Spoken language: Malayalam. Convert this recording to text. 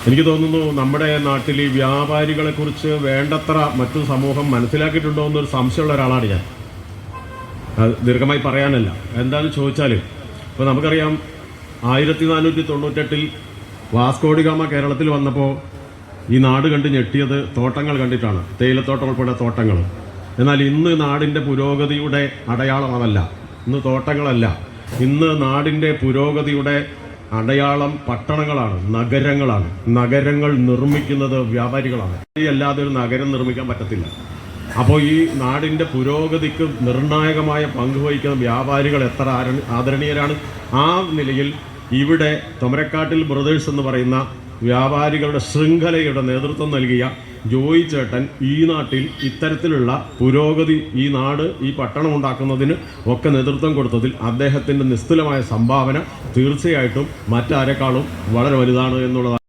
എനിക്ക് തോന്നുന്നു നമ്മുടെ നാട്ടിൽ ഈ വ്യാപാരികളെക്കുറിച്ച് വേണ്ടത്ര മറ്റു സമൂഹം മനസ്സിലാക്കിയിട്ടുണ്ടോ എന്നൊരു സംശയമുള്ള ഒരാളാണ് ഞാൻ. ദീർഘമായി പറയാനല്ല. എന്താണെന്ന് ചോദിച്ചാൽ ഇപ്പോൾ നമുക്കറിയാം 1498 വാസ്കോഡിഗാമ കേരളത്തിൽ വന്നപ്പോൾ ഈ നാട് കണ്ട് ഞെട്ടിയത് തോട്ടങ്ങൾ കണ്ടിട്ടാണ്, തേയിലത്തോട്ടം ഉൾപ്പെടെ തോട്ടങ്ങൾ. എന്നാൽ ഇന്ന് നാടിൻ്റെ പുരോഗതിയുടെ അടയാളം അതല്ല, ഇന്ന് തോട്ടങ്ങളല്ല. ഇന്ന് നാടിൻ്റെ പുരോഗതിയുടെ അടയാളം പട്ടണങ്ങളാണ്, നഗരങ്ങളാണ്. നഗരങ്ങൾ നിർമ്മിക്കുന്നത് വ്യാപാരികളാണ്. അല്ലാതെ ഒരു നഗരം നിർമ്മിക്കാൻ പറ്റത്തില്ല. അപ്പോൾ ഈ നാടിൻ്റെ പുരോഗതിക്ക് നിർണായകമായ പങ്ക് വഹിക്കുന്ന വ്യാപാരികൾ എത്ര ആദരണീയരാണ്. ആ നിലയിൽ ഇവിടെ തൊമരക്കാട്ടിൽ ബ്രദേഴ്സ് എന്ന് പറയുന്ന വ്യാപാരികളുടെ ശൃംഖലയുടെ നേതൃത്വം നൽകിയ ജോയി ചേട്ടൻ ഈ നാട്ടിൽ ഇത്തരത്തിലുള്ള പുരോഗതി, ഈ നാട്, ഈ പട്ടണം ഉണ്ടാക്കുന്നതിന് ഒക്കെ നേതൃത്വം കൊടുത്തതിൽ അദ്ദേഹത്തിൻ്റെ നിസ്തുലമായ സംഭാവന തീർച്ചയായിട്ടും മറ്റാരെക്കാളും വളരെ വലുതാണ് എന്നുള്ളതാണ്.